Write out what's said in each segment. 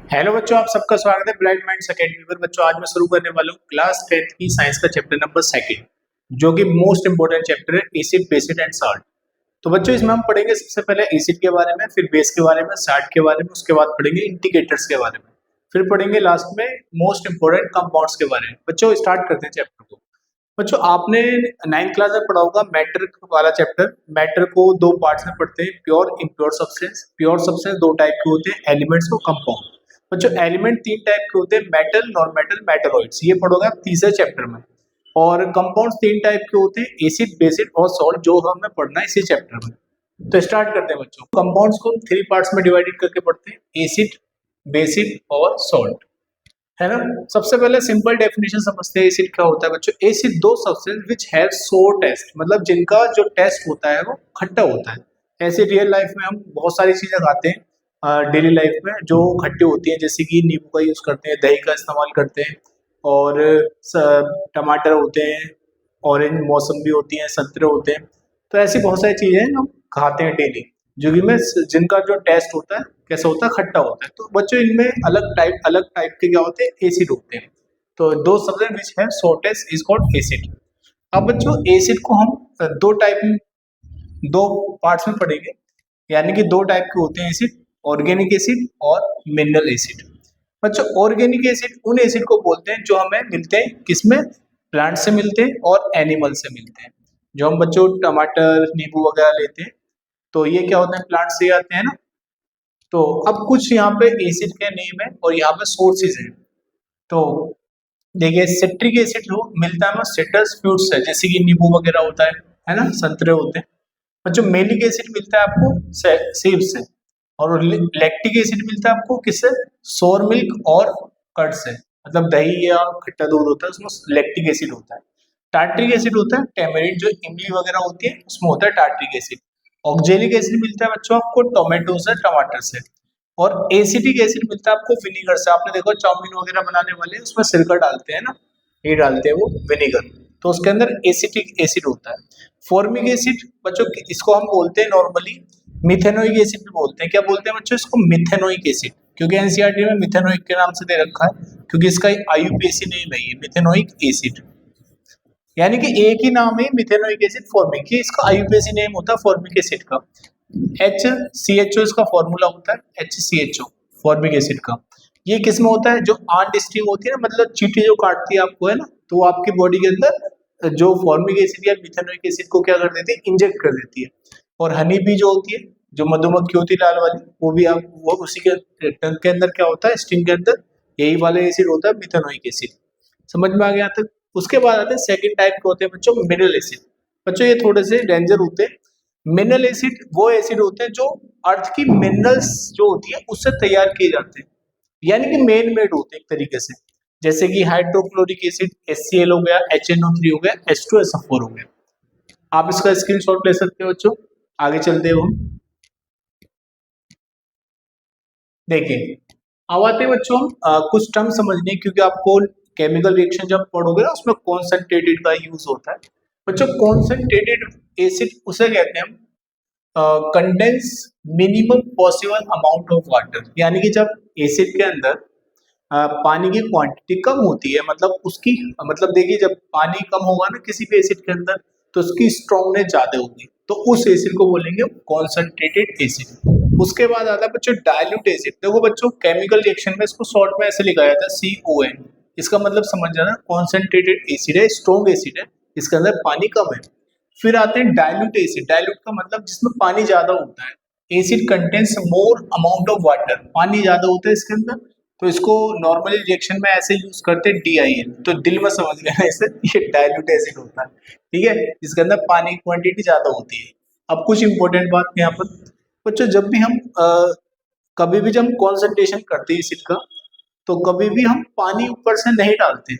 Hello बच्चों, आप सबका स्वागत है ब्राइट माइंड्स एकेडमी पर। बच्चों, आज मैं शुरू करने वाला हूँ क्लास 10th की साइंस का चैप्टर नंबर सेकंड, जो कि मोस्ट इंपोर्टेंट चैप्टर है, एसिड बेसिड एंड साल्ट। तो बच्चों, इसमें हम पढ़ेंगे सबसे पहले एसिड के बारे में, फिर बेस के बारे में, साल्ट के बारे में, उसके बाद पढ़ेंगे इंडिकेटर्स के बारे में, फिर पढ़ेंगे लास्ट में मोस्ट इंपोर्टेंट कंपाउंड्स के बारे में। बच्चों, स्टार्ट करते हैं चैप्टर को। बच्चों, आपने 9th क्लास में पढ़ा होगा मैटर वाला चैप्टर। मैटर को दो पार्ट्स में पढ़ते हैं, pure impure substance. Pure substance दो टाइप के होते हैं, एलिमेंट्स और कंपाउंड। बच्चों, एलिमेंट तीन टाइप के होते हैं, मेटल, नॉन मेटल, मेटलॉइड्स। ये पढ़ोगे आप तीसरे चैप्टर में। और कंपाउंड्स तीन टाइप के होते हैं, एसिड, बेसिड और सॉल्ट, जो हमें पढ़ना है इसी चैप्टर में। तो स्टार्ट करते हैं बच्चों। कंपाउंड्स को हम थ्री पार्ट्स में डिवाइडेड करके पढ़ते हैं, एसिड, बेसिड और सॉल्ट, है ना। सबसे पहले सिंपल डेफिनेशन समझते हैं एसिड क्या होता है बच्चों। एसिड दो सब्सटेंस विच हैव सोर टेस्ट, मतलब जिनका जो टेस्ट होता है वो खट्टा होता है। ऐसे रियल लाइफ में हम बहुत सारी चीजें खाते हैं डेली लाइफ में जो खट्टी होती हैं, जैसे कि नींबू का यूज करते हैं, दही का इस्तेमाल करते हैं, और टमाटर होते हैं, ऑरेंज मौसम्बी होती हैं, संतरे होते हैं। तो ऐसी बहुत सारी चीजें हम खाते हैं डेली, जो कि में जिनका जो टेस्ट होता है कैसा होता है, खट्टा होता है। तो बच्चों, इनमें अलग टाइप के क्या होते हैं, एसिड होते हैं। तो दो सब्सटेंस विच है सो टेस्ट इज कॉल्ड एसिड। अब बच्चों, एसिड को हम दो पार्ट्स में पढ़ेंगे, यानी कि दो टाइप के होते हैं एसिड, ऑर्गेनिक एसिड और मिनरल एसिड। बच्चों, ऑर्गेनिक एसिड उन एसिड को बोलते हैं जो हमें मिलते हैं किसमें, प्लांट से मिलते हैं और एनिमल से मिलते हैं। जो हम बच्चों टमाटर, नींबू वगैरह लेते हैं, तो ये क्या होते हैं, प्लांट से आते हैं ना। तो अब कुछ यहाँ पे एसिड के नेम है और यहाँ पे सोर्सेज हैं। तो देखिए, सिट्रिक एसिड जो मिलता है हमें सिट्रस फ्रूट्स है, जैसे कि नींबू वगैरह होता है ना, संतरे होते हैं। और जो मेलिक एसिड मिलता है आपको सेब से, और लैक्टिक एसिड मिलता है आपको किससे, सोर मिल्क और कर्ड से, मतलब दही या खट्टा दूध होता है उसमें लैक्टिक एसिड होता है। टार्ट्रिक एसिड होता है टेमरिंड, जो इमली वगैरह होती है उसमें होता है टार्ट्रिक एसिड। ऑक्जेलिक एसिड मिलता है बच्चों आपको टोमेटो से, टमाटर से। और एसिटिक एसिड मिलता है आपको विनीगर से। आपने देखो चाउमीन वगैरह बनाने वाले उसमें सिरका डालते हैं ना, ये डालते हैं वो विनीगर, तो उसके अंदर एसिटिक एसिड होता है। फॉर्मिक एसिड बच्चों, इसको हम बोलते हैं नॉर्मली मिथेनोइक एसिड भी बोलते हैं। क्या बोलते हैं बच्चों इसको, मिथेनोइक एसिड, क्योंकि एनसीईआरटी में मिथेनोइक के नाम से दे रखा है, क्योंकि इसका आईयूपीएसी नेम है ये मिथेनोइक एसिड। यानी कि एक ही नाम है मिथेनोइक एसिड, फॉर्मिक, ये इसका आईयूपीएसी नेम होता है फॉर्मिक एसिड का। HCHO इसका फॉर्मूला होता है, HCHO फॉर्मिक एसिड का। ये किस में होता है, जो आंट स्टिंग होती है ना, मतलब चींटी जो काटती है आपको, है ना, तो वो आपकी बॉडी के अंदर जो फॉर्मिक एसिड या मिथेनोइक एसिड को क्या कर देती है, इंजेक्ट कर देती है। और हनी बी जो होती है, जो मधुमक्खी होती है लाल वाली, वो भी आप वो उसी के टंग के अंदर क्या होता है, स्टिंग के अंदर यही वाला एसिड होता है, मिथेनोइक एसिड। समझ में आ गया तक। उसके बाद आते हैं सेकंड टाइप के होते हैं बच्चों, मिनरल एसिड। बच्चों, ये थोड़े से डेंजर होते हैं। मिनरल एसिड वो एसिड होते हैं जो अर्थ की मिनरल्स जो होती है उससे तैयार किए जाते हैं, यानी कि मेन मेड होते हैं एक तरीके से। जैसे कि हाइड्रोक्लोरिक एसिड HCl हो गया, HNO3 हो गया, H2SO4 हो गया। आप इसका स्क्रीनशॉट ले सकते हो बच्चों। आगे चलते हो, देखिए अब आते हैं बच्चों कुछ टर्म समझने, क्योंकि आपको केमिकल रिएक्शन जब पढ़ोगे ना उसमें कॉन्सेंट्रेटेड का यूज होता है। बच्चों, कॉन्सेंट्रेटेड एसिड उसे कहते हैं हम condense minimum possible amount of water, यानी कि जब एसिड के अंदर पानी की क्वांटिटी कम होती है, मतलब उसकी, मतलब देखिए जब पानी कम होगा ना किसी भी एसिड के अंदर, तो उसकी स्ट्रॉन्गनेस ज्यादा होगी, तो उस एसिड को बोलेंगे कॉन्सेंट्रेटेड एसिड। उसके बाद आता है बच्चों डाइल्यूट एसिड। देखो बच्चों, केमिकल रिएक्शन में इसको शॉर्ट में ऐसे लिखा जाता है CON। इसका मतलब समझ जाना, कॉन्सेंट्रेटेड एसिड है, स्ट्रॉन्ग एसिड है, इसके अंदर पानी कम है। फिर आते हैं डाइल्यूट एसिड। डाइल्यूट का मतलब जिसमें पानी ज्यादा होता है। Acid contains more amount of water, पानी ज्यादा होता है इसके अंदर, तो इसको नॉर्मली रिएक्शन में ऐसे यूज करते हैं DIN। तो दिल में समझ लेना इसे, ये डाइल्यूट एसिड होता है, ठीक है, जिसके अंदर पानी की क्वांटिटी ज्यादा होती है। अब कुछ इंपॉर्टेंट बात यहाँ पर बच्चों, जब भी हम कभी भी जब हम कॉन्सेंट्रेशन करते हैं एसिड का, तो कभी भी हम पानी ऊपर से नहीं डालते।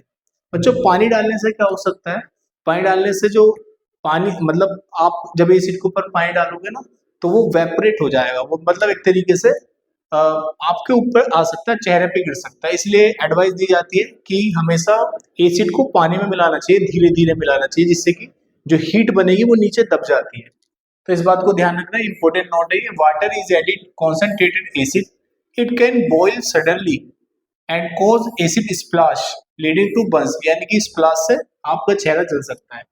बच्चों, पानी डालने से क्या हो सकता है, पानी डालने से जो पानी, मतलब आप जब एसिड के ऊपर पानी डालोगे ना, तो वो वेपरेट हो जाएगा, वो मतलब एक तरीके से आपके ऊपर आ सकता है, चेहरे पे गिर सकता है। इसलिए एडवाइस दी जाती है कि हमेशा एसिड को पानी में मिलाना चाहिए, धीरे धीरे मिलाना चाहिए, जिससे कि जो हीट बनेगी वो नीचे दब जाती है। तो इस बात को ध्यान रखना, इंपॉर्टेंट नोट है ये। Water is added concentrated acid it can boil suddenly and cause acid splash leading to burns, यानी कि स्प्लैश से आपका चेहरा जल सकता है।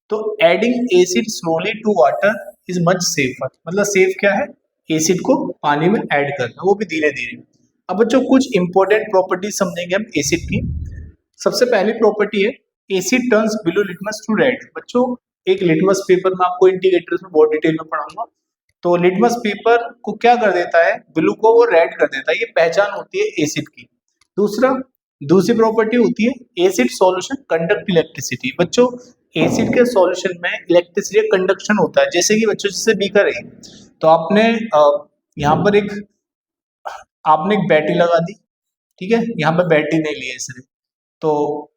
तो adding acid slowly to water is much safer, मतलब सेफ क्या है, एसिड को पानी में ऐड करना, वो भी धीरे धीरे। अब बच्चों कुछ इंपॉर्टेंट प्रॉपर्टीज समझेंगे हम एसिड की। सबसे पहली प्रॉपर्टी है acid turns blue litmus to red. बच्चों एक लिटमस पेपर में आपको इंडिकेटर्स में बहुत डिटेल में पढ़ाऊंगा, तो लिटमस पेपर को क्या कर देता है, ब्लू को वो रेड कर देता है, ये पहचान होती है एसिड की। दूसरी प्रॉपर्टी होती है एसिड सॉल्यूशन कंडक्ट इलेक्ट्रिसिटी। बच्चों एसिड के सॉल्यूशन में इलेक्ट्रिसिटी कंडक्शन होता है, जैसे कि बच्चों जैसे बीकर है, तो आपने यहाँ पर आपने एक बैटरी लगा दी, ठीक है, यहाँ पर बैटरी नहीं ली है इसने, तो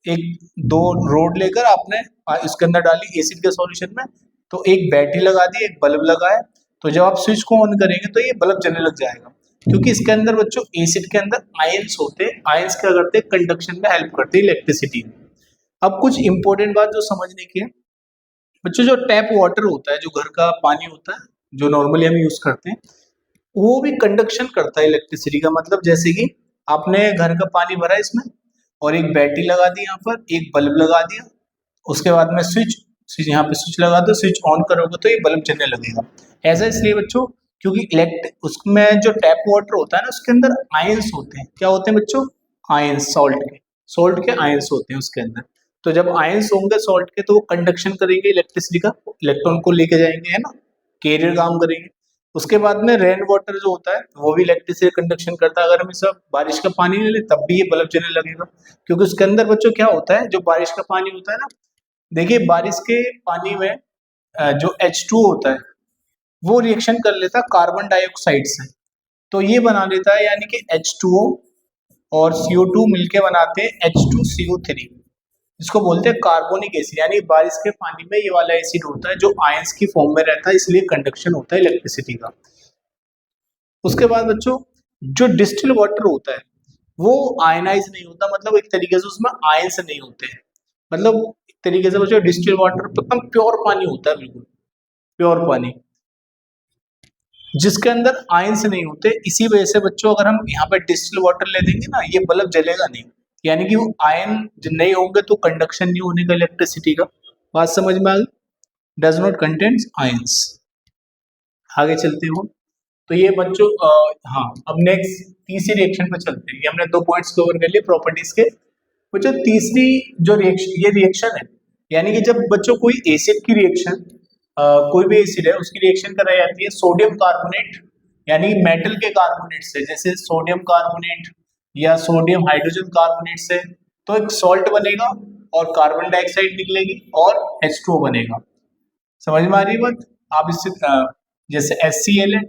एक दो रोड लेकर आपने इसके अंदर डाली एसिड के सॉल्यूशन में, तो एक बैटरी लगा दी, एक बल्ब लगा है, तो जब आप स्विच को ऑन करेंगे तो ये बल्ब जलने लग जाएगा, क्योंकि इसके अंदर बच्चों एसिड के अंदर आयंस होते हैं। आयंस क्या करते हैं, कंडक्शन में हेल्प करते हैं इलेक्ट्रिसिटी में। अब कुछ इंपॉर्टेंट बात जो समझने की है बच्चों, जो टैप वाटर होता है, जो घर का पानी होता है, जो नॉर्मली हम यूज करते हैं, वो भी कंडक्शन करता है इलेक्ट्रिसिटी का। मतलब जैसे कि आपने घर का पानी भरा इसमें और एक बैटरी लगा दी, यहाँ पर एक बल्ब लगा दिया, उसके बाद में स्विच यहाँ पे स्विच लगा दो, स्विच ऑन करोगे तो ये बल्ब जलने लगेगा। ऐसा इसलिए बच्चों क्योंकि उसमें जो टैप वाटर होता है ना, उसके अंदर आयंस होते हैं। क्या होते हैं बच्चों, आयंस, सॉल्ट के आयंस होते हैं उसके अंदर। तो जब आयंस होंगे सॉल्ट के, तो वो कंडक्शन करेंगे इलेक्ट्रिसिटी का, इलेक्ट्रॉन को लेके जाएंगे, है ना, कैरियर काम करेंगे। उसके बाद में रेन वाटर जो होता है वो भी इलेक्ट्रिसिटी कंडक्शन करता है। अगर हम इस बारिश का पानी ले लें तब भी ये बल्ब जलने लगेगा, क्योंकि उसके अंदर बच्चों क्या होता है, जो बारिश का पानी होता है ना, देखिए बारिश के पानी में जो H2 होता है वो रिएक्शन कर लेता है कार्बन डाइऑक्साइड से, तो ये बना लेता है, यानी कि H2O और CO2 मिलके बनाते हैं H2CO3, इसको बोलते हैं कार्बोनिक एसिड। यानी बारिश के पानी में ये वाला एसिड होता है जो आयंस की फॉर्म में रहता है, इसलिए कंडक्शन होता है इलेक्ट्रिसिटी का। उसके बाद बच्चों जो डिस्टिल वाटर होता है वो आयनाइज नहीं होता, मतलब एक तरीके से उसमें आयंस नहीं होते हैं, मतलब एक तरीके से बच्चों डिस्टिल वाटर एकदम प्योर पानी होता है, बिल्कुल प्योर पानी जिसके अंदर आयंस नहीं होते। इसी वजह से बच्चों अगर हम यहाँ पे डिस्टिल वाटर ले देंगे ना, ये बल्ब जलेगा नहीं, यानी कि वो आयन नहीं होंगे तो कंडक्शन नहीं होने का इलेक्ट्रिसिटी का। बात समझ में आ गई, डज नॉट कंटेन्स आयंस। आगे चलते हो, तो ये बच्चों हाँ, अब नेक्स्ट तीसरी रिएक्शन पे चलते हैं। ये हमने 2 पॉइंट्स कवर कर लिए प्रॉपर्टीज के। बच्चों तीसरी जो रिएक्शन, ये रिएक्शन है, यानी कि जब बच्चों कोई एसिड की रिएक्शन, कोई भी एसिड है उसकी रिएक्शन कराई जाती है सोडियम कार्बोनेट यानी मेटल के कार्बोनेट से, जैसे सोडियम कार्बोनेट या सोडियम हाइड्रोजन कार्बोनेट से, तो एक सॉल्ट बनेगा और कार्बन डाइऑक्साइड निकलेगी और H2O बनेगा। समझ में आ रही बात। आप इससे जैसे HCl है,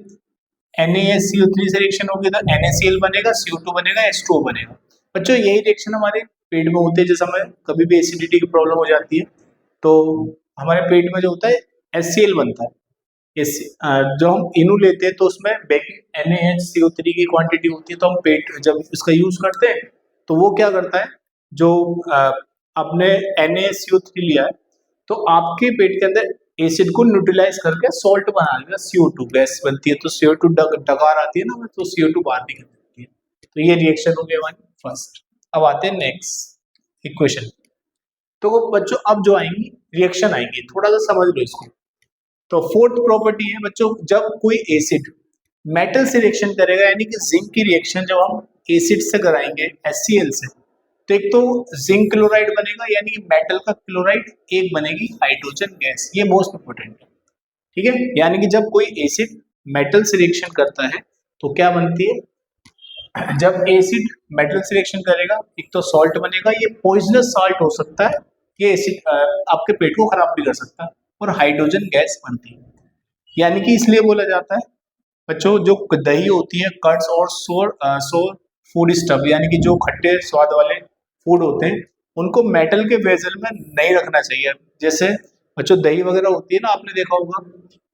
NaSCO3 से रिएक्शन होगी तो NaCl बनेगा, CO2 बनेगा, H2O बनेगा। बच्चों यही रिएक्शन हमारे पेट में होते हैं, जैसे हमें कभी भी एसिडिटी की प्रॉब्लम हो जाती है तो हमारे पेट में जो होता है HCl बनता है। जो हम इनू लेते हैं तो उसमें NaHCO3 की क्वांटिटी होती है, तो हम पेट जब इसका यूज करते हैं तो वो क्या करता है, जो आपने NaCO3 लिया है तो आपके पेट के अंदर एसिड को न्यूट्रलाइज करके सॉल्ट बना देगा, CO2 गैस बनती है, तो CO2 डकार आती है ना, तो CO2 बाहर निकल जाती है। तो ये रिएक्शन हो गया हमारी फर्स्ट। अब आते हैं नेक्स्ट इक्वेशन। तो बच्चों अब जो आएंगी रिएक्शन आएंगी, थोड़ा सा समझ लो इसको। तो फोर्थ प्रॉपर्टी है बच्चों, जब कोई एसिड मेटल से रिएक्शन करेगा, यानी कि जिंक की रिएक्शन जब हम एसिड से कराएंगे HCl से, तो एक तो जिंक क्लोराइड बनेगा, यानी कि मेटल का क्लोराइड, एक बनेगी हाइड्रोजन गैस। ये मोस्ट इंपोर्टेंट है, ठीक है। यानी कि जब कोई एसिड मेटल से रिएक्शन करता है तो क्या बनती है, जब एसिड मेटल से रिएक्शन करेगा एक तो सॉल्ट बनेगा, ये पॉइजनस सॉल्ट हो सकता है, ये एसिड आपके पेट को खराब भी कर सकता है, और हाइड्रोजन गैस बनती है। यानी कि इसलिए बोला जाता है बच्चों, जो दही होती है, कर्ड्स और सोर फूड स्टफ, यानी कि जो खट्टे स्वाद वाले फूड होते हैं उनको मेटल के वेजल में नहीं रखना चाहिए। जैसे बच्चों दही वगैरह होती है ना, आपने देखा होगा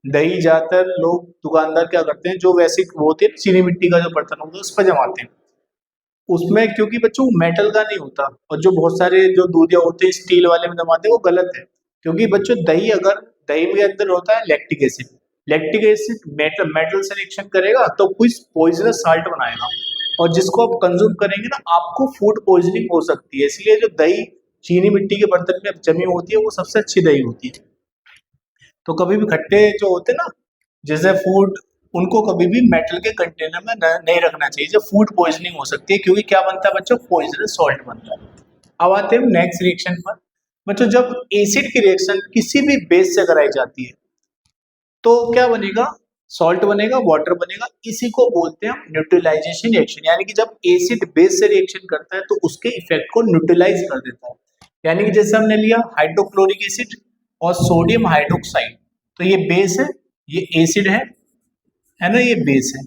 दही ज्यादातर लोग दुकानदार क्या करते हैं, जो वैसे वो होती है चीनी मिट्टी का जो बर्तन होता है उस पर जमाते हैं उसमें, क्योंकि बच्चों मेटल का नहीं होता। और जो बहुत सारे जो दूधिया होते हैं स्टील वाले में जमाते हैं, वो गलत है, क्योंकि बच्चों दही के अंदर होता है लैक्टिक एसिड मेटल से रिएक्शन करेगा तो कुछ पॉइजनस साल्ट बनाएगा, और जिसको आप कंज्यूम करेंगे ना आपको फूड पॉइजनिंग हो सकती है। इसलिए जो दही चीनी मिट्टी के बर्तन में जमी होती है वो सबसे अच्छी दही होती है। तो कभी भी खट्टे जो होते हैं ना जैसे फूड, उनको कभी भी मेटल के कंटेनर में नहीं रखना चाहिए, जब फूड पॉइजनिंग हो सकती है, क्योंकि क्या बनता है बच्चों, पॉइजनस सॉल्ट बनता है। अब आते हैं नेक्स्ट रिएक्शन पर। बच्चों जब एसिड की रिएक्शन किसी भी बेस से कराई जाती है तो क्या बनेगा, सॉल्ट बनेगा, वाटर बनेगा। इसी को बोलते हैं हम न्यूट्रलाइजेशन रिएक्शन, यानी कि जब एसिड बेस से रिएक्शन करता है तो उसके इफेक्ट को न्यूट्रलाइज कर देता है। यानी कि जैसे हमने लिया हाइड्रोक्लोरिक एसिड और सोडियम हाइड्रोक्साइड, तो ये बेस है, ये एसिड है ना, ये बेस है।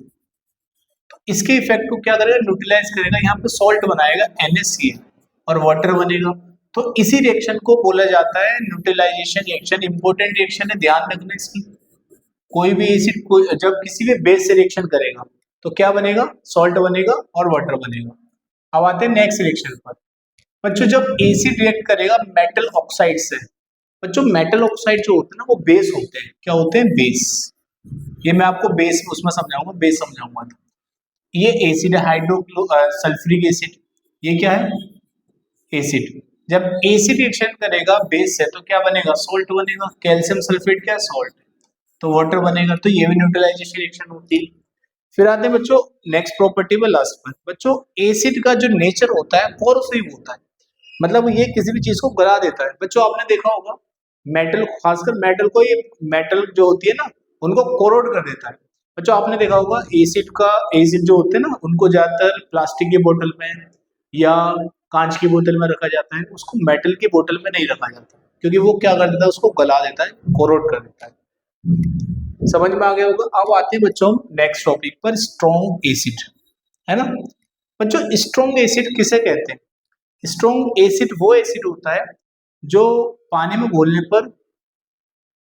तो इसके इफेक्ट को क्या करेगा, न्यूट्रलाइज करेगा, यहाँ पे सॉल्ट बनाएगा NaCl और वाटर बनेगा। तो इसी रिएक्शन को बोला जाता है न्यूट्रलाइजेशन रिएक्शन। इंपॉर्टेंट रिएक्शन है, ध्यान रखना इसकी। कोई भी एसिड को जब किसी भी बेस से रिएक्शन करेगा तो क्या बनेगा, सॉल्ट बनेगा और वाटर बनेगा। अब आते हैं नेक्स्ट रिएक्शन पर। बच्चों जब एसिड रिएक्ट करेगा मेटल ऑक्साइड से, बच्चों मेटल ऑक्साइड जो होते हैं ना वो बेस होते हैं। क्या होते हैं, बेस। ये मैं आपको बेस उसमें समझाऊंगा, बेस समझाऊंगा। ये एसिड है हाइड्रो सल्फ्यूरिक एसिड, ये क्या है, एसिड। जब एसिड रिएक्शन करेगा बेस से तो क्या बनेगा, सॉल्ट बनेगा। कैल्शियम सल्फेट क्या है, सॉल्ट, तो वाटर बनेगा। तो ये भी न्यूट्रलाइजेशन रिएक्शन होती है। फिर आते हैं बच्चों नेक्स्ट प्रॉपर्टी पर, लास्ट पर। बच्चों एसिड का जो नेचर होता है कोरोसिव होता है, मतलब ये किसी भी चीज को गला देता है। बच्चों आपने देखा होगा मेटल, खासकर मेटल को, ये मेटल जो होती है ना उनको कोरोड कर देता है। बच्चों आपने देखा होगा एसिड जो होते हैं ना उनको ज्यादातर प्लास्टिक की बोतल में या कांच की बोतल में रखा जाता है, उसको मेटल की बोतल में नहीं रखा जाता, क्योंकि वो क्या कर देता है, उसको गला देता है, कोरोड कर देता है। समझ में आ गया होगा। अब आते हैं बच्चों नेक्स्ट टॉपिक पर, स्ट्रॉन्ग एसिड, है ना। बच्चों स्ट्रॉन्ग एसिड किसे कहते हैं, स्ट्रॉन्ग एसिड वो एसिड होता है जो पानी में घोलने पर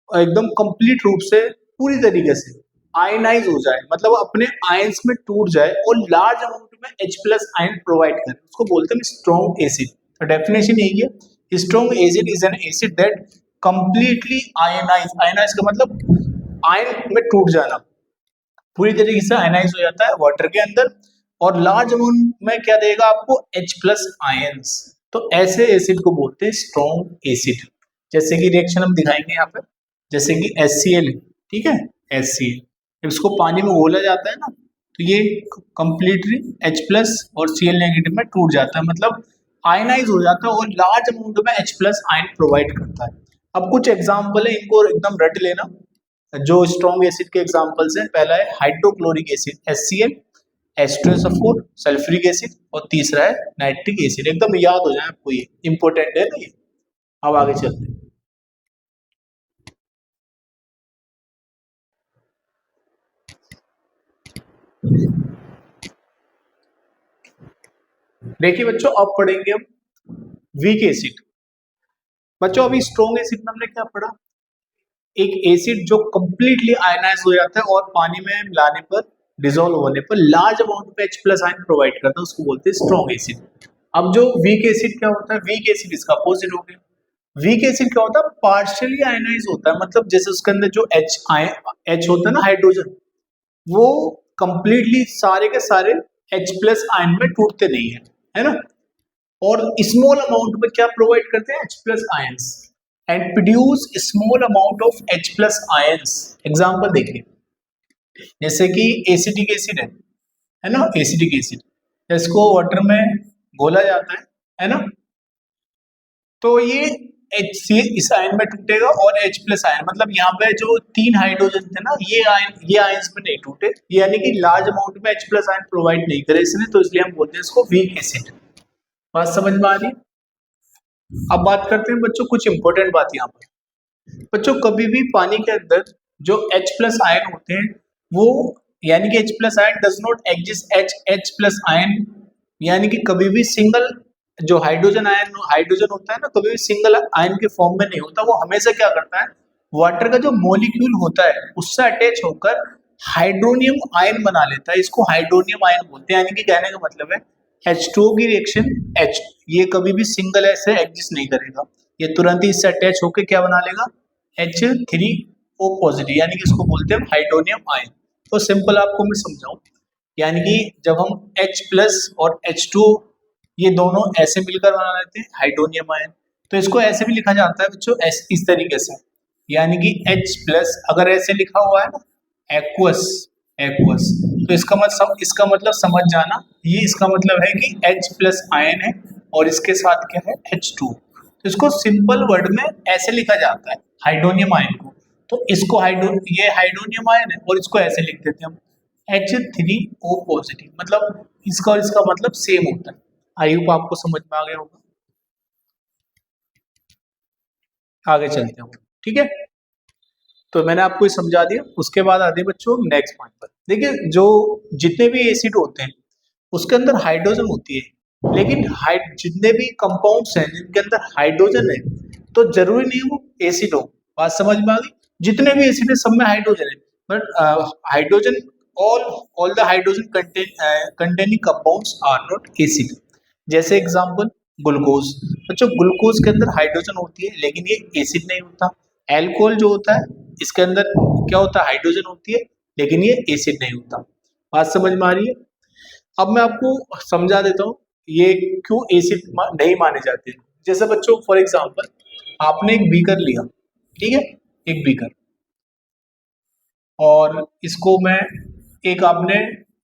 एकदम कंप्लीट रूप से पूरी तरीके से आयनाइज हो जाए, मतलब अपने आयंस में टूट जाए और लार्ज अमाउंट में H+ आयन प्रोवाइड करे, उसको बोलते हैं स्ट्रॉन्ग एसिड। तो डेफिनेशन यही है, strong acid is an acid that completely ionize, ionize का मतलब आयन में टूट जाना, पूरी तरीके से आयनाइज हो जाता है वाटर के अंदर और लार्ज अमाउंट में क्या देगा आपको, H+ आयंस। तो ऐसे एसिड को बोलते हैं स्ट्रॉन्ग एसिड। जैसे कि रिएक्शन हम दिखाएंगे यहाँ पर, जैसे कि HCl, ठीक है, HCl इसको पानी में घोला जाता है ना तो ये कंप्लीटली H+ और Cl नेगेटिव में टूट जाता है, मतलब आयनाइज हो जाता है और लार्ज अमाउंट में H+ आयन प्रोवाइड करता है। अब कुछ एग्जाम्पल है, इनको एकदम रट लेना। जो स्ट्रॉन्ग एसिड के एग्जाम्पल्स हैं, पहला है hydrochloric acid HCl, H2SO4, sulphuric acid और तीसरा है नाइट्रिक एसिड। एकदम याद हो जाए आपको, ये इंपॉर्टेंट है ना ये। अब आगे चलते हैं। देखिए बच्चों अब पढ़ेंगे हम वीक एसिड। बच्चों अभी स्ट्रॉन्ग एसिड में हमने क्या पढ़ा, एक एसिड जो कंप्लीटली आयनाइज हो जाता है और पानी में मिलाने पर, डिसॉल्व होने पर लार्ज अमाउंट में H+ आयन प्रोवाइड करता है, उसको बोलते हैं स्ट्रॉन्ग एसिड। अब जो वीक एसिड क्या होता है, वीक एसिड इसका अपोजिट हो गया। वीक एसिड क्या होता है, पार्शियली आयनाइज होता है, मतलब जैसे उसके अंदर जो H होता है ना, हाइड्रोजन, वो कंप्लीटली सारे के सारे H+ आयन में टूटते नहीं है ना, और स्मॉल अमाउंट में क्या प्रोवाइड करते हैं, H+ ions, and produce small amount of H+ ions. Example देखिए, जैसे कि एसिटिक एसिड है ना, एसिटिक एसिड इसको वाटर में घोला जाता है ना, तो ये HCl इस आयन में टूटेगा और H+ आयन, मतलब यहाँ पे जो 3 हाइड्रोजन थे ना, ये आयंस में नहीं टूटे, यानी कि लार्ज अमाउंट में H+ आयन प्रोवाइड नहीं करे इसने, तो इसलिए हम बोलते हैं इसको वीक एसिड। बात समझ में आ रही है। अब बात करते हैं बच्चों कुछ इंपॉर्टेंट बात यहाँ पर। बच्चों कभी भी पानी के अंदर जो H+ आयन होते हैं वो, यानी कि H+ ion does not exist H+ ion, यानी कि कभी भी सिंगल जो हाइड्रोजन होता है ना, कभी भी सिंगल आयन के फॉर्म में नहीं होता, वो हमेशा क्या करता है, वाटर का जो मॉलिक्यूल होता है उससे अटैच होकर हाइड्रोनियम आयन बना लेता है, इसको हाइड्रोनियम आयन बोलते हैं। यानी कि कहने का मतलब है H2O की रिएक्शन H, ये कभी भी सिंगल ऐसे एग्जिस्ट नहीं करेगा, ये तुरंत ही इससे अटैच होकर क्या बना लेगा, H3O पॉजिटिव, यानी कि इसको बोलते हैं हाइड्रोनियम आयन। तो सिंपल आपको मैं समझाऊं, यानी कि जब हम H प्लस और H2 ये दोनों ऐसे मिलकर बना लेते हैं हाइड्रोनियम आयन, तो इसको ऐसे भी लिखा जाता है बच्चों, इस तरीके से, यानी कि H प्लस अगर ऐसे लिखा हुआ है ना एक्वस एक्वस, तो इसका मतलब समझ जाना, ये इसका मतलब है कि H प्लस आयन है और इसके साथ क्या है H2, तो इसको सिंपल वर्ड में ऐसे लिखा जाता है हाइड्रोनियम आयन को। तो इसको ये हाइड्रोनियम आयन है और इसको ऐसे लिख देते हैं हम H3O पॉजिटिव, मतलब इसका और इसका मतलब सेम होता है। आई होप आपको समझ में आ गया होगा। आगे चलते हैं, ठीक है। तो मैंने आपको ये समझा दिया, उसके बाद आते हैं बच्चों नेक्स्ट पॉइंट पर। देखिए जो जितने भी एसिड होते हैं उसके अंदर हाइड्रोजन होती है, लेकिन जितने भी कंपाउंड्स हैं जिनके अंदर हाइड्रोजन है तो जरूरी नहीं वो एसिड हो। बात समझ में आ गई? जितने भी एसिड है सब में हाइड्रोजन है, but hydrogen all the hydrogen containing compounds are not acid. जैसे एग्जांपल ग्लूकोज, बच्चों ग्लूकोज के अंदर हाइड्रोजन होती है लेकिन ये एसिड नहीं होता। एल्कोहल जो होता है इसके अंदर क्या होता है, हाइड्रोजन होती है लेकिन ये एसिड नहीं होता। बात समझ में आ रही है? अब मैं आपको समझा देता हूँ ये क्यों एसिड नहीं माने जाते हैं। जैसे बच्चों फॉर एग्जांपल आपने एक बीकर लिया, ठीक है, एक बीकर, और इसको मैं एक आपने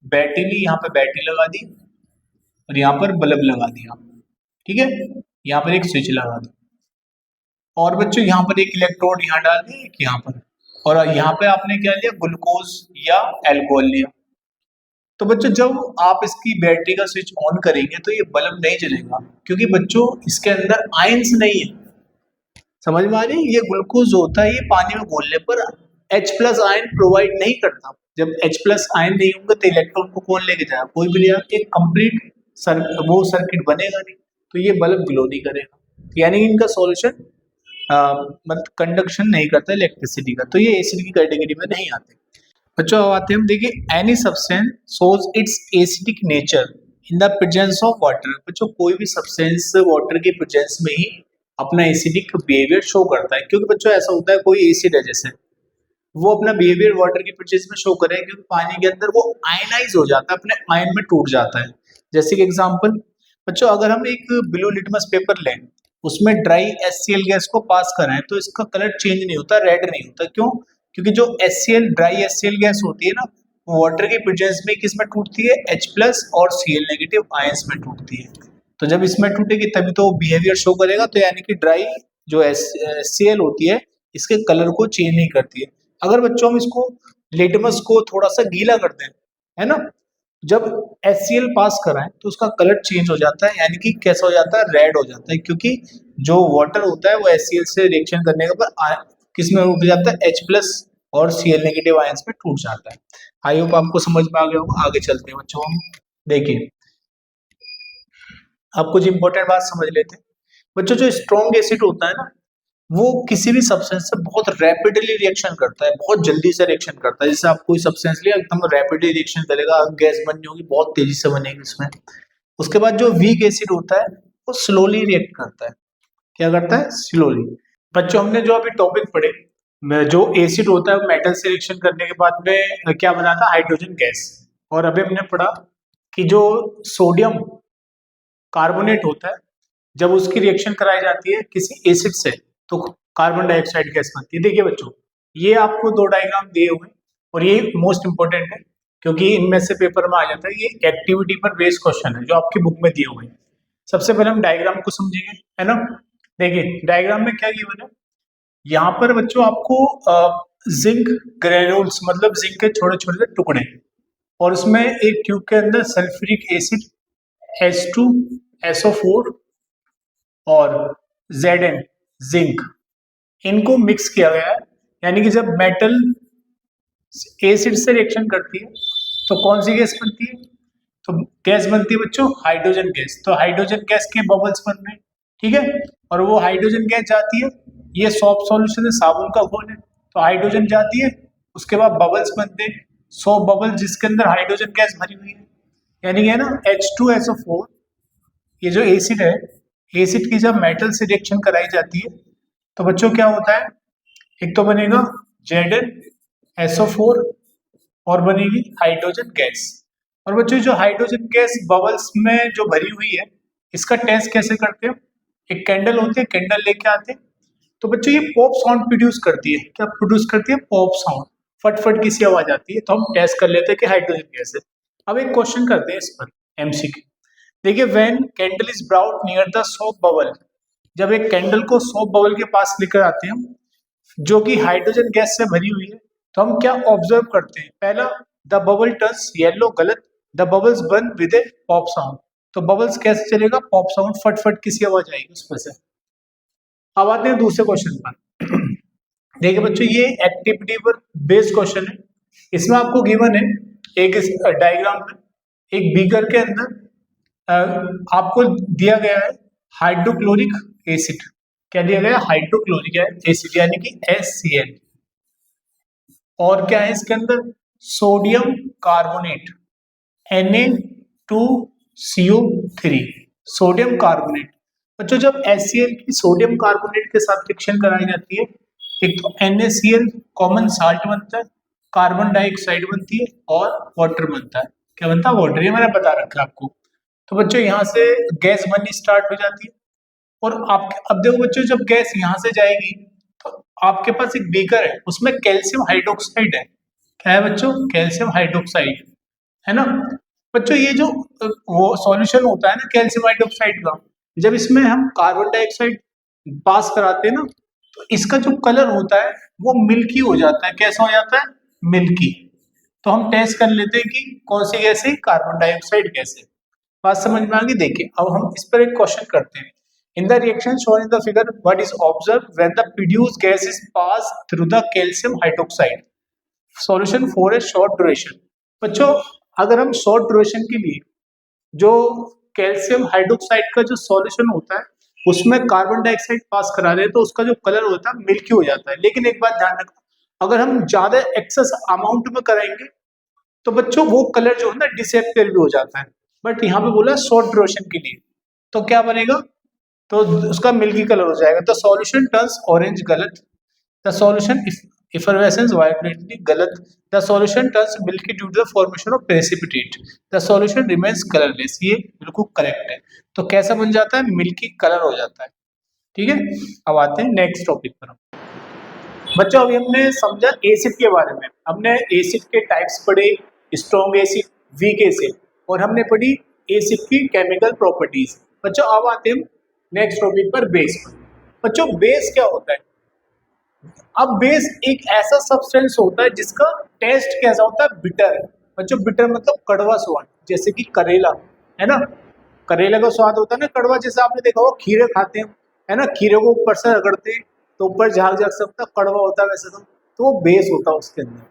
बैटरी ली, यहाँ पे बैटरी लगा दी और यहाँ पर बल्ब लगा दिया, ठीक है, यहाँ पर एक स्विच लगा दी, और बच्चों यहाँ पर एक इलेक्ट्रोड यहाँ डाल दिया, एक यहाँ पर, और यहाँ पे आपने क्या लिया, ग्लूकोज या अल्कोहल लिया। तो बच्चों जब आप इसकी बैटरी का स्विच ऑन करेंगे तो ये बल्ब नहीं जलेगा, क्योंकि बच्चों इसके अंदर आयंस नहीं है। समझ में आ रही है? ये ग्लूकोज जो होता है ये पानी में घोलने पर H प्लस आयन प्रोवाइड नहीं करता। जब H प्लस आयन नहीं होंगे तो इलेक्ट्रॉन को कौन लेके जाएगा, कोई भी नहीं जाएगा, एक कंप्लीट वो सर्किट बनेगा नहीं, तो ये बल्ब ग्लो नहीं करेगा। यानी इनका सॉल्यूशन मतलब कंडक्शन नहीं करता इलेक्ट्रिसिटी का, तो ये एसिड की कैटेगरी में नहीं आते। बच्चों अब आते हैं हम, देखिए any substance shows it's acidic nature in the presence of water. बच्चों कोई भी सब्सटेंस वाटर के प्रेजेंस में ही अपना एसिडिक बिहेवियर शो करता है, क्योंकि बच्चों ऐसा होता है कोई एसिड है जैसे वो अपना बिहेवियर वाटर की प्रेजेंस में शो करेगा, क्योंकि पानी के अंदर वो आयनाइज हो जाता है, अपने आयन में टूट जाता है। जैसे कि एग्जांपल बच्चों अगर हम एक ब्लू लिटमस पेपर लें, उसमें ड्राई HCl गैस को पास कराएं तो इसका कलर चेंज नहीं होता, रेड नहीं होता। क्यों? क्योंकि जो HCl ड्राई HCl गैस होती है ना, वो वाटर के प्रेजेंस में किस में टूटती है, H प्लस और Cl नेगेटिव आयंस में टूटती है। तो जब इसमें टूटेगी तभी तो बिहेवियर शो करेगा। तो यानी कि ड्राई जो HCl होती है इसके कलर को चेंज नहीं करती है। अगर बच्चों हम इसको लिटमस को थोड़ा सा गीला कर दें, है ना, जब HCl पास कराएं तो उसका कलर चेंज हो जाता है, यानी कि कैसा हो जाता है, रेड हो जाता है, क्योंकि जो वाटर होता है वो HCl से रिएक्शन करने के बाद किस में टूट जाता है, H प्लस और Cl नेगेटिव आयंस में टूट जाता है। आई होप आपको समझ में आ गया होगा। आगे चलते हैं बच्चों हम, देखिए आप कुछ इंपॉर्टेंट बात समझ लेते हैं। बच्चों जो स्ट्रॉन्ग एसिड होता है ना वो किसी भी सब्सटेंस से बहुत रैपिडली रिएक्शन करता है, बहुत जल्दी से रिएक्शन करता है। जैसे आप कोई सब्सटेंस लिया एकदम रैपिडली रिएक्शन करेगा, गैस बननी होगी बहुत तेजी से बनेगी इसमें। उसके बाद जो वीक एसिड होता है वो स्लोली रिएक्ट करता है। क्या करता है? स्लोली। बच्चों हमने जो अभी टॉपिक पढ़े, जो एसिड होता है वो मेटल से रिएक्शन करने के बाद में क्या बनाता है, हाइड्रोजन गैस। और अभी हमने पढ़ा कि जो सोडियम कार्बोनेट होता है जब उसकी रिएक्शन कराई जाती है किसी एसिड से तो कार्बन डाइऑक्साइड गैस बनती है। देखिए बच्चों ये आपको दो डायग्राम दिए हुए हैं और ये मोस्ट इंपॉर्टेंट है क्योंकि इनमें से पेपर में आ जाता है। ये एक्टिविटी पर बेस्ड क्वेश्चन है जो आपकी बुक में दिए हुए हैं। सबसे पहले हम डायग्राम को समझेंगे, है ना। देखिए डायग्राम में क्या गिवन है, यहाँ पर बच्चों आपको जिंक ग्रेन्यूल्स मतलब जिंक के छोटे छोटे टुकड़े और उसमें एक ट्यूब के अंदर सल्फ्यूरिक एसिड H2SO4 और Zn जिंक इनको मिक्स किया गया है। यानी कि जब मेटल एसिड से रिएक्शन करती है तो कौन सी गैस बनती है, तो गैस बनती है बच्चों हाइड्रोजन गैस। तो हाइड्रोजन गैस के बबल्स बन रहे हैं, ठीक है, और वो हाइड्रोजन गैस जाती है, ये सॉफ्ट सॉल्यूशन है, साबुन का घोल है, तो हाइड्रोजन जाती है, उसके बाद बबल्स बनते हैं, 100 बबल जिसके अंदर हाइड्रोजन गैस भरी हुई है, यानी कि है ना H2SO4। ये जो एसिड है, एसिड की जब मेटल से रिएक्शन कराई जाती है तो बच्चों क्या होता है, एक तो बनेगा ZnSO4 और बनेगी हाइड्रोजन गैस। और बच्चों जो हाइड्रोजन गैस बबल्स में जो भरी हुई है, इसका टेस्ट कैसे करते हैं? एक कैंडल होती है, कैंडल लेके आते हैं, तो बच्चों ये पॉप साउंड प्रोड्यूस करती है। क्या प्रोड्यूस करती है? पॉप साउंड, फटफट की सी आवाज आती है, तो हम टेस्ट कर लेते हैं कि हाइड्रोजन गैस है। अब एक क्वेश्चन करते हैं इस पर, एमसीक्यू। देखिए, when candle is brought near the soap bubble, जब एक कैंडल को सोप बबल के पास लेकर आते हैं हम, जो कि हाइड्रोजन गैस से भरी हुई है, तो हम क्या ऑब्जर्व करते हैं? पहला, द बबल टर्न्स येलो, गलत। The bubbles burn with A pop sound, तो बबल्स कैसे चलेगा? पॉप साउंड, फटफट किसी आवाज आएगी उसमें से। अब आते हैं दूसरे क्वेश्चन पर। देखिए बच्चों, ये एक्टिविटी पर बेस्ड क्वेश्चन है। इसमें आपको गिवन है एक डायग्राम में, एक बीकर के अंदर आपको दिया गया है हाइड्रोक्लोरिक एसिड। क्या दिया गया? हाइड्रोक्लोरिक एसिड, यानी कि HCl। और क्या है इसके अंदर? Sodium carbonate, Na2CO3, sodium carbonate. बच्चों, जब HCl की सोडियम कार्बोनेट के साथ रिएक्शन कराई जाती है, एक तो NaCl कॉमन साल्ट बनता है, कार्बन डाइऑक्साइड बनती है और वाटर बनता है। क्या बनता है? वाटर। ये मैंने बता रखा है आपको। तो बच्चों यहाँ से गैस बननी स्टार्ट हो जाती है। और आप अब देखो बच्चों, जब गैस यहाँ से जाएगी तो आपके पास एक बीकर है, उसमें कैल्शियम हाइड्रोक्साइड है। क्या है बच्चों? कैल्शियम हाइड्रोक्साइड है ना। बच्चों ये जो वो सॉल्यूशन होता है ना कैल्शियम हाइड्रोक्साइड का, जब इसमें हम कार्बन डाइऑक्साइड पास कराते हैं ना, तो इसका जो कलर होता है वो मिल्की हो जाता है। कैसा हो जाता है? मिल्की। तो हम टेस्ट कर लेते हैं कि कौन सी गैस है? कार्बन डाइऑक्साइड गैस है। बात समझ में आ गई? देखिए, अब हम इस पर एक क्वेश्चन करते हैं। In the reaction shown in the figure, what is observe when the produced gas is pass through the calcium hydroxide? Solution for a short duration. बच्चों, अगर हम शॉर्ट ड्यूरेशन के लिए जो कैल्शियम हाइड्रोक्साइड का जो सॉल्यूशन होता है उसमें कार्बन डाइऑक्साइड पास करा रहे हैं, तो उसका जो कलर होता है मिल्की हो जाता है। लेकिन एक बात ध्यान रखना, अगर हम ज्यादा एक्सेस अमाउंट में कराएंगे तो बच्चों वो कलर जो है ना डिसअपियर भी हो जाता है। बट यहाँ पे बोला शॉर्ट ड्यूरेशन के लिए, तो क्या बनेगा? तो उसका मिल्की कलर हो जाएगा। द सॉल्यूशन टर्न्स ऑरेंज, गलत। द सॉल्यूशन effervescence violently, गलत। The solution turns milky due to the formation of precipitate. The solution remains colourless, ये बिल्कुल करेक्ट है। तो कैसा बन जाता है? मिल्की कलर हो जाता है। ठीक है, अब आते हैं नेक्स्ट टॉपिक पर। बच्चों, अभी हमने समझा एसिड के बारे में, हमने एसिड के टाइप्स पढ़े, स्ट्रॉन्ग एसिड, वीक एसिड, और हमने पढ़ी एसिड की केमिकल प्रॉपर्टीज। बच्चों, अब आते हैं नेक्स्ट टॉपिक पर, बेस पर। बच्चों, बेस क्या होता है? अब बेस एक ऐसा सब्सटेंस होता है जिसका टेस्ट कैसा होता है? बिटर। बच्चों, बिटर मतलब कड़वा स्वाद, जैसे कि करेला है ना। करेला का स्वाद होता है ना कड़वा, जैसे आपने देखा होगा खीरे खाते हैं, है ना, खीरे को ऊपर से रगड़ते हैं तो ऊपर झाग झाग सकता कड़वा होता है वैसे तो वो बेस होता है उसके अंदर।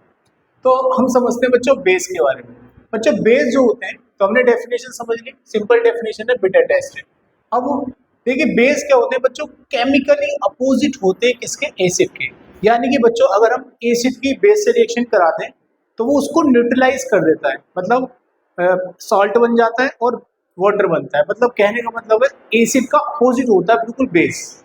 तो हम समझते हैं बच्चों बेस के बारे में। बच्चों, बेस जो होते हैं, तो हमने डेफिनेशन समझ ली, सिंपल डेफिनेशन है बिटर टेस्ट है। अब देखिए बेस क्या होते हैं बच्चों? केमिकली अपोजिट होते हैं किसके? एसिड के। यानी कि बच्चों, अगर हम एसिड की बेस से रिएक्शन करा दें तो वो उसको न्यूट्रलाइज कर देता है, मतलब सॉल्ट बन जाता है और वाटर बनता है। मतलब कहने का मतलब है एसिड का अपोजिट होता है बिल्कुल बेस।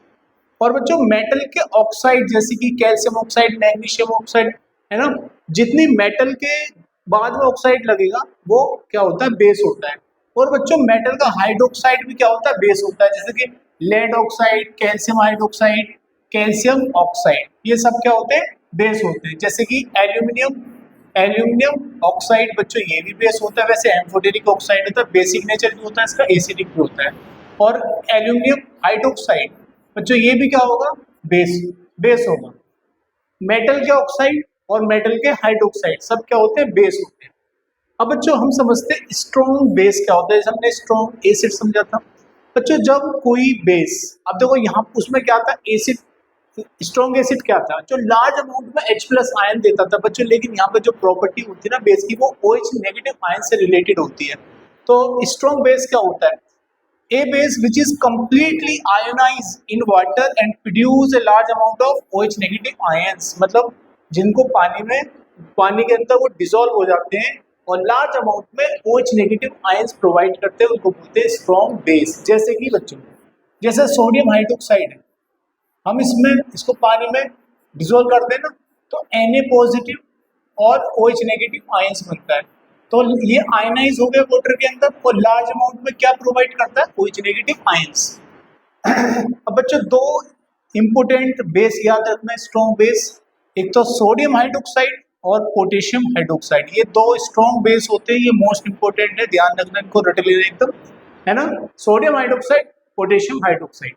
और बच्चों, मेटल के ऑक्साइड जैसे कि कैल्शियम ऑक्साइड, मैग्नीशियम ऑक्साइड, है ना, जितनी मेटल के बाद में ऑक्साइड लगेगा वो क्या होता है? बेस होता है। और बच्चों, मेटल का हाइड्रोक्साइड भी क्या होता है? बेस होता है, जैसे कि lead oxide, calcium hydroxide, calcium oxide, ये सब क्या होते हैं? बेस होते हैं। जैसे कि एल्यूमिनियम, एल्यूमिनियम ऑक्साइड बच्चों ये भी बेस होता है। वैसे एम्फोटेरिक ऑक्साइड होता है, बेसिक नेचर भी होता है इसका, एसिडिक भी होता है। और एल्यूमिनियम हाइड्रोक्साइड बच्चों ये भी क्या होगा? बेस, बेस होगा। मेटल के ऑक्साइड और मेटल के हाइड्रोक्साइड सब क्या होते हैं? बेस होते हैं। अब बच्चों, हम समझते हैं स्ट्रॉन्ग बेस क्या होता है। जैसे हमने स्ट्रॉन्ग एसिड समझा था बच्चों, जब कोई बेस, अब देखो यहाँ उसमें क्या था? एसिड, स्ट्रॉन्ग एसिड क्या था? जो लार्ज अमाउंट में H+ आयन देता था बच्चों, लेकिन यहाँ पे जो प्रॉपर्टी होती है ना बेस की, वो OH नेगेटिव आयन से रिलेटेड होती है। तो स्ट्रॉन्ग बेस क्या होता है? A base which is completely ionized in water and produce a large amount of OH negative ions, मतलब जिनको पानी के अंदर वो डिसॉल्व हो जाते हैं और लार्ज अमाउंट में OH नेगेटिव आयंस प्रोवाइड करते हैं, उनको बोलते हैं स्ट्रॉन्ग बेस। जैसे कि बच्चों, जैसे सोडियम हाइड्रोक्साइड है, हम इसको पानी में डिसॉल्व कर दें ना तो Na पॉजिटिव और OH नेगेटिव आयंस बनता है। तो ये आयनाइज हो गए वाटर के अंदर और लार्ज अमाउंट में क्या प्रोवाइड करता है, OH नेगेटिव आयंस। अब बच्चों दो इंपोर्टेंट बेस याद रखना, स्ट्रॉन्ग बेस, एक तो सोडियम हाइड्रोक्साइड और पोटेशियम हाइड्रोक्साइड, ये दो स्ट्रॉन्ग बेस होते हैं, ये मोस्ट इंपोर्टेंट है, ध्यान रखना, इनको रट लेना एकदम, है ना, सोडियम हाइड्रोक्साइड, पोटेशियम हाइड्रोक्साइड।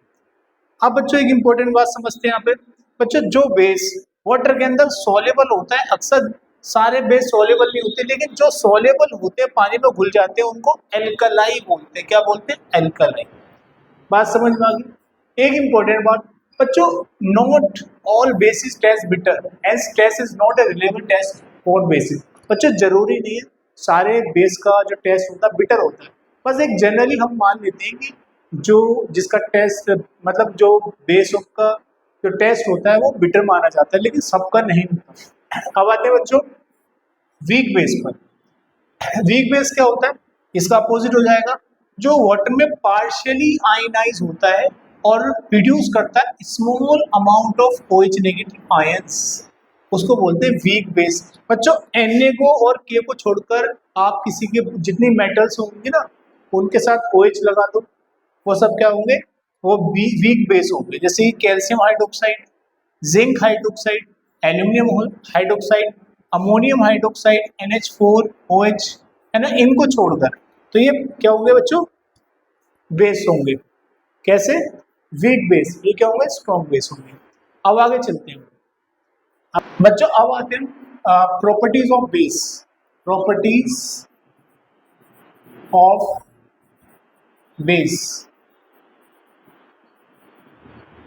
अब बच्चों एक इंपॉर्टेंट बात समझते हैं यहाँ पे, बच्चों जो बेस वाटर के अंदर सोलेबल होता है, अक्सर सारे बेस सोलेबल नहीं होते, लेकिन जो सोलेबल होते हैं पानी में घुल जाते हैं उनको एल्कलाई बोलते हैं। क्या बोलते हैं, एल्कलाई। बात समझ में आ गई। एक इंपॉर्टेंट बात बच्चों, not all bases taste bitter as taste is not a relevant test for bases. बच्चों जरूरी नहीं है सारे बेस का जो टेस्ट होता है बिटर होता है, बस एक जनरली हम मान लेते हैं कि जो जिसका टेस्ट मतलब जो बेस का जो टेस्ट होता है वो बिटर माना जाता है, लेकिन सबका नहीं होता। अब आते हैं बच्चों वीक बेस पर। वीक बेस क्या होता है, इसका अपोजिट हो जाएगा, जो वाटर में पार्शियली आयनाइज होता है और प्रोड्यूस करता है small amount of OH negative ions, उसको बोलते हैं वीक बेस। बच्चों Na को और K को छोड़कर आप किसी के जितनी मेटल्स होंगे ना उनके साथ OH लगा दो, वो सब क्या होंगे, वो वीक बेस होंगे। जैसे calcium hydroxide, zinc hydroxide, aluminium hydroxide, ammonium hydroxide, NH4OH, है ना, इनको छोड़कर तो ये क्या होंगे बच्चों, बेस होंगे। कैसे, वीक बेस, ये क्या होंगे, स्ट्रॉन्ग बेस होंगे। अब आगे चलते हैं बच्चों, अब आते हैं properties of base. Properties of base.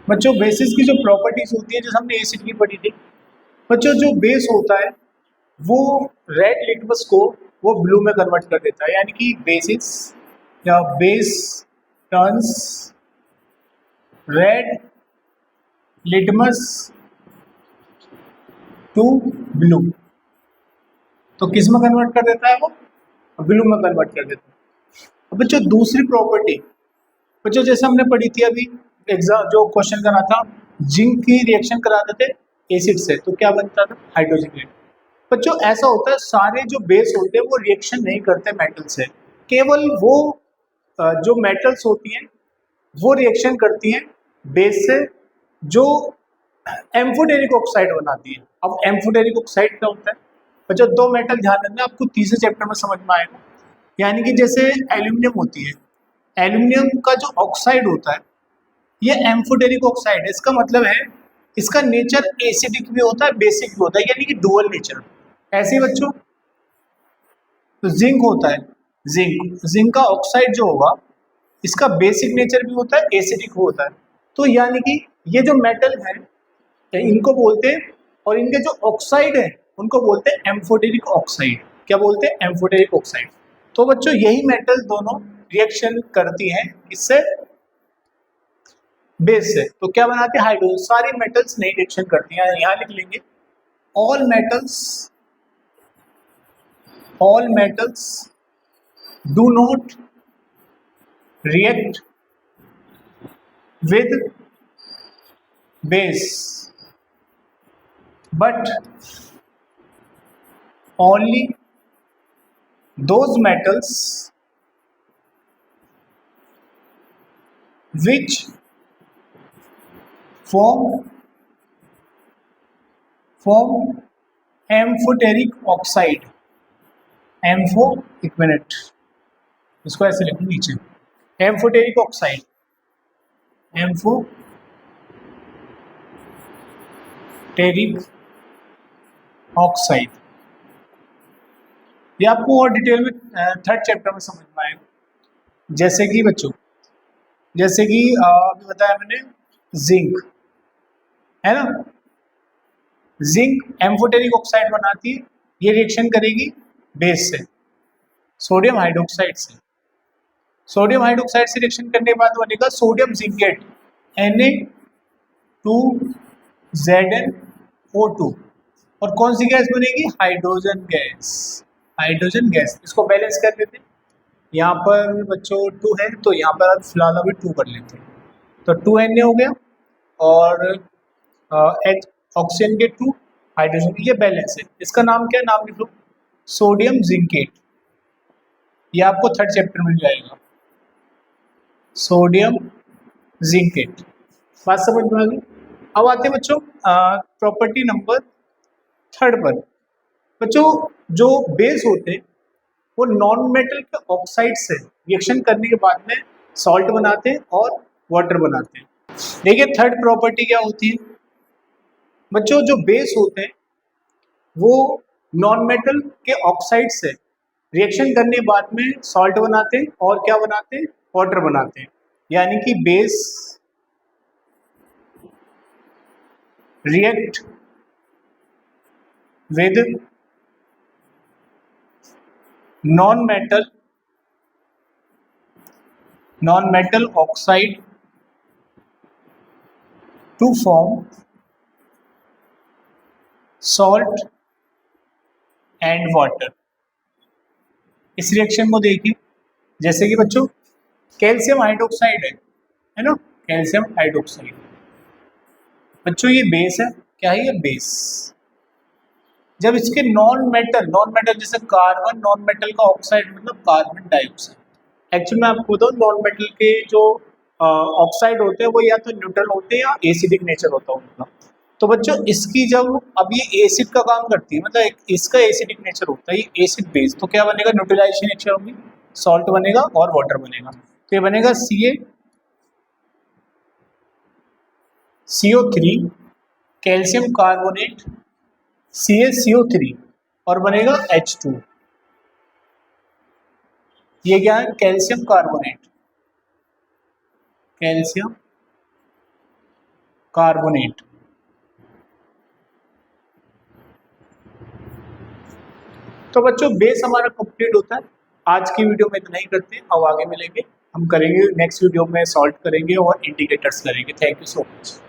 बच्चों बेसिस की जो प्रॉपर्टीज होती है, जैसे हमने एसिड की पढ़ी थी, बच्चों जो बेस होता है वो रेड लिटमस को वो ब्लू में कन्वर्ट कर देता है, यानी कि बेसिस या base turns red litmus to blue. तो किस में कन्वर्ट कर देता है वो, ब्लू में कन्वर्ट कर देता है। अब बच्चों दूसरी प्रॉपर्टी, बच्चों जैसे हमने पढ़ी थी अभी एग्जाम जो क्वेश्चन करा था, जिंक की रिएक्शन कराते थे एसिड से तो क्या बनता था, हाइड्रोजन गेट। बच्चों ऐसा होता है सारे जो बेस होते हैं वो रिएक्शन नहीं करते मेटल से, केवल वो जो मेटल्स होती हैं वो रिएक्शन करती हैं बेस से, जो एम्फोटेरिक ऑक्साइड बनाती है। अब एम्फोटेरिक ऑक्साइड क्या होता है बच्चों, दो मेटल ध्यान रखना, आपको तीसरे चैप्टर में समझ में आएगा। यानी कि जैसे एल्यूमिनियम होती है, एल्यूमिनियम का जो ऑक्साइड होता है ये एम्फोटेरिक ऑक्साइड है, इसका मतलब है इसका नेचर एसिडिक भी होता है बेसिक भी होता है, यानी कि डुअल नेचर। ऐसे ही बच्चों तो जिंक होता है, जिंक का ऑक्साइड जो होगा इसका बेसिक नेचर भी होता है एसिडिक होता है। तो यानी कि ये जो मेटल है इनको बोलते हैं, और इनके जो ऑक्साइड है उनको बोलते हैं एम्फोटेरिक ऑक्साइड। क्या बोलते हैं, एम्फोटेरिक ऑक्साइड। तो बच्चों यही मेटल दोनों रिएक्शन करती हैं इससे, बेस से, तो क्या बनाते हैं, हाइड्रोजन। सारी मेटल्स नहीं रिएक्शन करती हैं, यहां लिख लेंगे all metals do not react with base but only those metals which form amphoteric oxide, एक मिनट इसको ऐसे लिखो नीचे, एम्फोटेरिक ऑक्साइड, एम्फोटेरिक ऑक्साइड। ये आपको और डिटेल में थर्ड चैप्टर में समझ में आएगा। जैसे कि बच्चों जैसे कि अभी बताया मैंने जिंक, है ना, जिंक एम्फोटेरिक ऑक्साइड बनाती है, ये रिएक्शन करेगी बेस से, सोडियम हाइड्रोक्साइड से। सोडियम हाइड्रोक्साइड से रिएक्शन करने के बाद बनेगा सोडियम जिंकेट Na2ZnO2, और कौन सी गैस बनेगी, हाइड्रोजन गैस। हाइड्रोजन गैस, इसको बैलेंस कर देते हैं। यहाँ पर बच्चों 2 है तो यहाँ पर अब फिलहाल अभी 2 कर लेते हैं, तो 2Na हो गया और ऑक्सीजन के 2 हाइड्रोजन, ये बैलेंस है। इसका नाम क्या है, नाम लिख लो सोडियम जिंकेट। ये आपको थर्ड चैप्टर में जाएगा, सोडियम जिंकेट। बात समझ में आ गई। अब आते हैं बच्चों प्रॉपर्टी नंबर थर्ड पर। बच्चों जो बेस होते हैं वो नॉन मेटल के ऑक्साइड से रिएक्शन करने के बाद में सॉल्ट बनाते हैं और वाटर बनाते हैं। देखिए थर्ड प्रॉपर्टी क्या होती है बच्चों, जो बेस होते हैं वो नॉन मेटल के ऑक्साइड से रिएक्शन करने के बाद में सॉल्ट बनाते हैं और क्या बनाते हैं, वाटर बनाते हैं। यानी कि base react with non metal oxide to form salt and water. इस रिएक्शन को देखिए, जैसे कि बच्चों कैल्शियम हाइड्रोक्साइड है ना, कैल्शियम हाइड्रोक्साइड। बच्चों ये बेस है, क्या है ये बेस। जब इसके नॉन मेटल जैसे कार्बन, नॉन मेटल का ऑक्साइड मतलब कार्बन डाइऑक्साइड। एक्चुअली मैं आपको बताऊँ नॉन मेटल के जो ऑक्साइड होते हैं वो या तो न्यूट्रल होते हैं या एसिडिक नेचर होता है उनका। तो बच्चों इसकी जब अब ये एसिड का काम करती है, मतलब इसका एसिडिक नेचर होता है, ये एसिड बेस, तो क्या बनेगा, न्यूट्रलाइजेशन नेचर होगी, सॉल्ट बनेगा और वाटर बनेगा। तो ये बनेगा CO3 कैल्शियम कार्बोनेट CaCO3 और बनेगा H2। ये क्या है, कैल्शियम कार्बोनेट, कैल्शियम कार्बोनेट। तो बच्चों बेस हमारा कंप्लीट होता है। आज की वीडियो में इतना ही करते हैं, अब आगे मिलेंगे, हम करेंगे नेक्स्ट वीडियो में सॉल्ट करेंगे और इंडिकेटर्स करेंगे। Thank you so much.